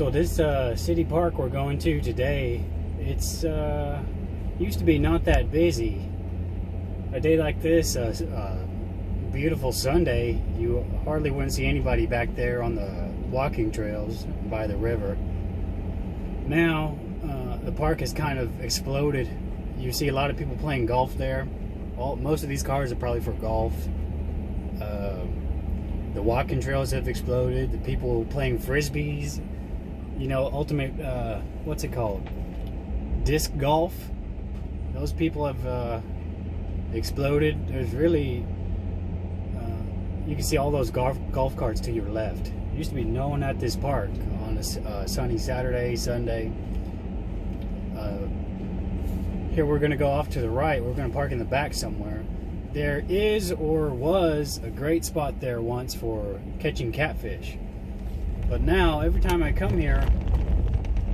So this city park we're going to today, it's used to be not that busy. A day like this, beautiful Sunday, you hardly wouldn't see anybody back there on the walking trails by the river. Now the park has kind of exploded. You see a lot of people playing golf there. Most of these cars are probably for golf. The walking trails have exploded. The people playing frisbees, you know, ultimate, what's it called? Disc golf. Those people have exploded. There's really, you can see all those golf carts to your left. There used to be no one at this park on a sunny Saturday, Sunday. Here we're going to go off to the right. We're going to park in the back somewhere. There is or was a great spot there once for catching catfish. But now, every time I come here,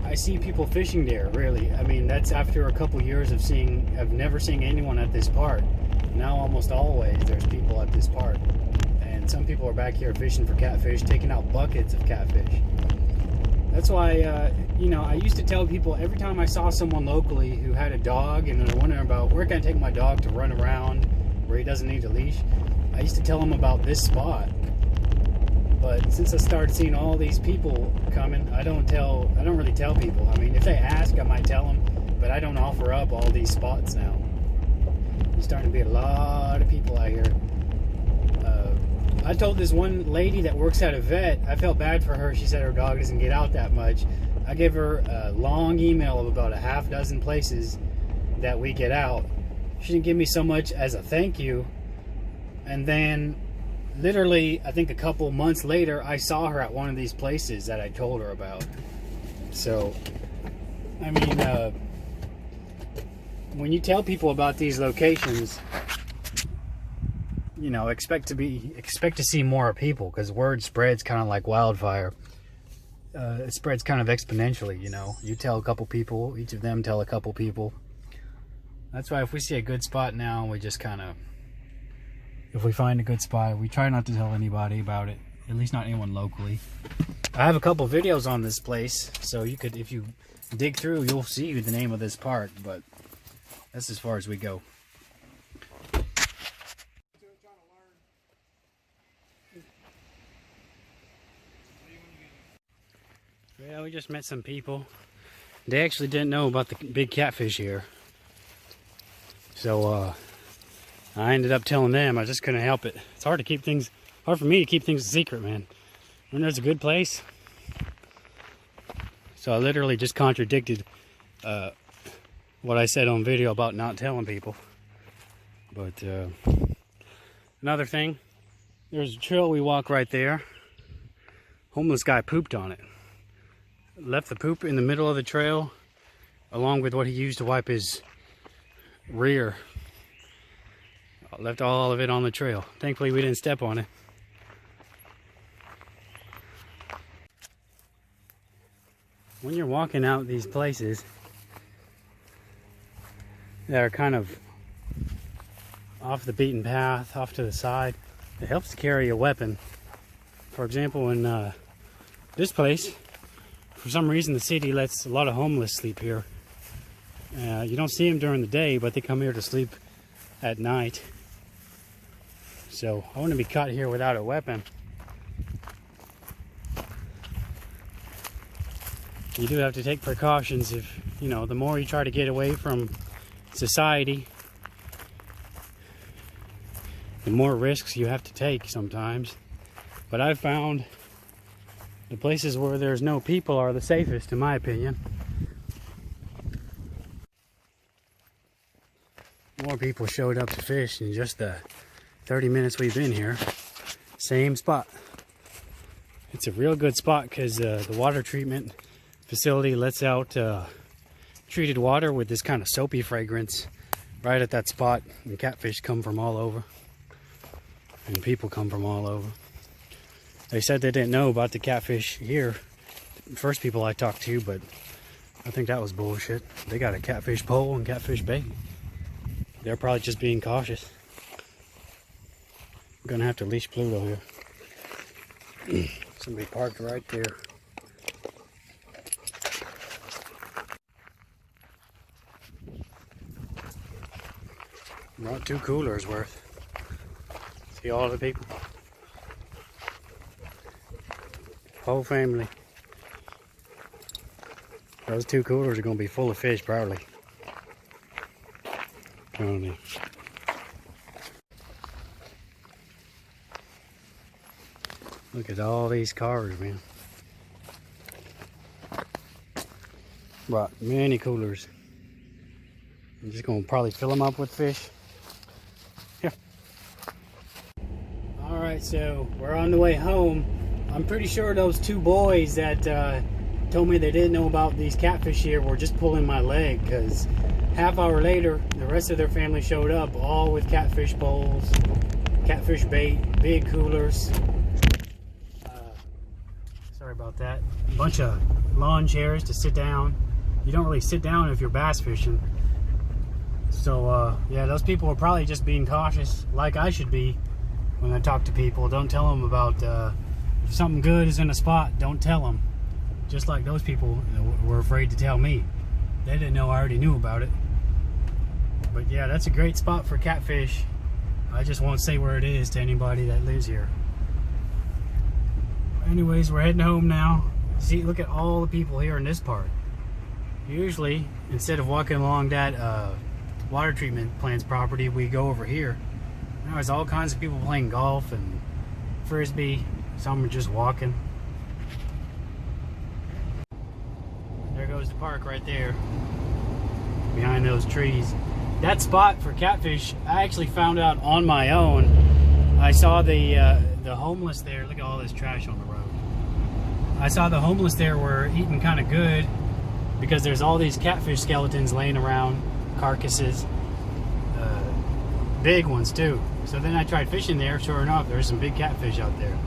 I see people fishing there, really. I mean, that's after a couple years of never seeing anyone at this park. Now, almost always, there's people at this park. And some people are back here fishing for catfish, taking out buckets of catfish. That's why, you know, I used to tell people every time I saw someone locally who had a dog and they're wondering about where can I take my dog to run around where he doesn't need a leash, I used to tell them about this spot. But since I started seeing all these people coming, I don't really tell people. I mean, if they ask, I might tell them, but I don't offer up all these spots now. There's starting to be a lot of people out here. I told this one lady that works at a vet, I felt bad for her. She said her dog doesn't get out that much. I gave her a long email of about a half dozen places that we get out. She didn't give me so much as a thank you. And then literally, I think a couple months later, I saw her at one of these places that I told her about. So, I mean, when you tell people about these locations, you know, expect to see more people, because word spreads kind of like wildfire. It spreads kind of exponentially, you know. You tell a couple people, each of them tell a couple people. That's why if we see a good spot now, we just kind of, if we find a good spot, we try not to tell anybody about it, at least not anyone locally. I have a couple videos on this place, so you could, if you dig through, you'll see the name of this park, but that's as far as we go. Yeah, we just met some people. They actually didn't know about the big catfish here. So, I ended up telling them. I just couldn't help it. It's hard for me to keep things a secret, man. When there's a good place. So I literally just contradicted what I said on video about not telling people. But another thing, there's a trail we walk right there. Homeless guy pooped on it. Left the poop in the middle of the trail, along with what he used to wipe his rear. Left all of it on the trail. Thankfully we didn't step on it. When you're walking out these places that are kind of off the beaten path, off to the side, it helps to carry a weapon. For example, in this place, for some reason the city lets a lot of homeless sleep here. You don't see them during the day, but they come here to sleep at night. So I want to be caught here without a weapon. You do have to take precautions. If, you know, the more you try to get away from society, the more risks you have to take sometimes. But I've found the places where there's no people are the safest, in my opinion. More people showed up to fish in just the 30 minutes we've been here. Same spot. It's a real good spot because the water treatment facility lets out treated water with this kind of soapy fragrance right at that spot. And catfish come from all over. And people come from all over. They said they didn't know about the catfish here, the first people I talked to, but I think that was bullshit. They got a catfish pole and catfish bait. They're probably just being cautious. I'm gonna have to leash Pluto here. Somebody parked right there. Brought 2 coolers worth. See all the people? Whole family. Those 2 coolers are gonna be full of fish probably. Tony. Look at all these cars, man. Brought many coolers. I'm just gonna probably fill them up with fish. Here. All right, so we're on the way home. I'm pretty sure those 2 boys that told me they didn't know about these catfish here were just pulling my leg, because half hour later, the rest of their family showed up, all with catfish bowls, catfish bait, big coolers. Sorry about that. A bunch of lawn chairs to sit down. You don't really sit down if you're bass fishing. So, yeah, those people are probably just being cautious, like I should be when I talk to people. Don't tell them about, if something good is in a spot, don't tell them. Just like those people were afraid to tell me. They didn't know I already knew about it. But yeah, that's a great spot for catfish. I just won't say where it is to anybody that lives here. Anyways, we're heading home now. See, look at all the people here in this part. Usually, instead of walking along that water treatment plant's property, we go over here. Now there's all kinds of people playing golf and frisbee. Some are just walking. There goes the park right there, behind those trees. That spot for catfish, I actually found out on my own. I saw the homeless there. Look at all this trash on the road. I saw the homeless there were eating kind of good because there's all these catfish skeletons laying around, carcasses, big ones too. So then I tried fishing there. Sure enough, there's some big catfish out there.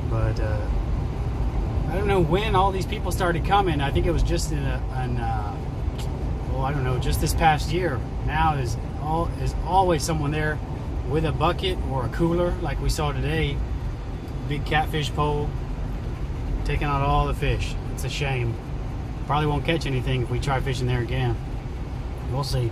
But I don't know when all these people started coming. I think it was just well, I don't know, just this past year. Now there's always someone there with a bucket or a cooler, like we saw today. Big catfish pole, taking out all the fish. It's a shame. Probably won't catch anything if we try fishing there again. We'll see.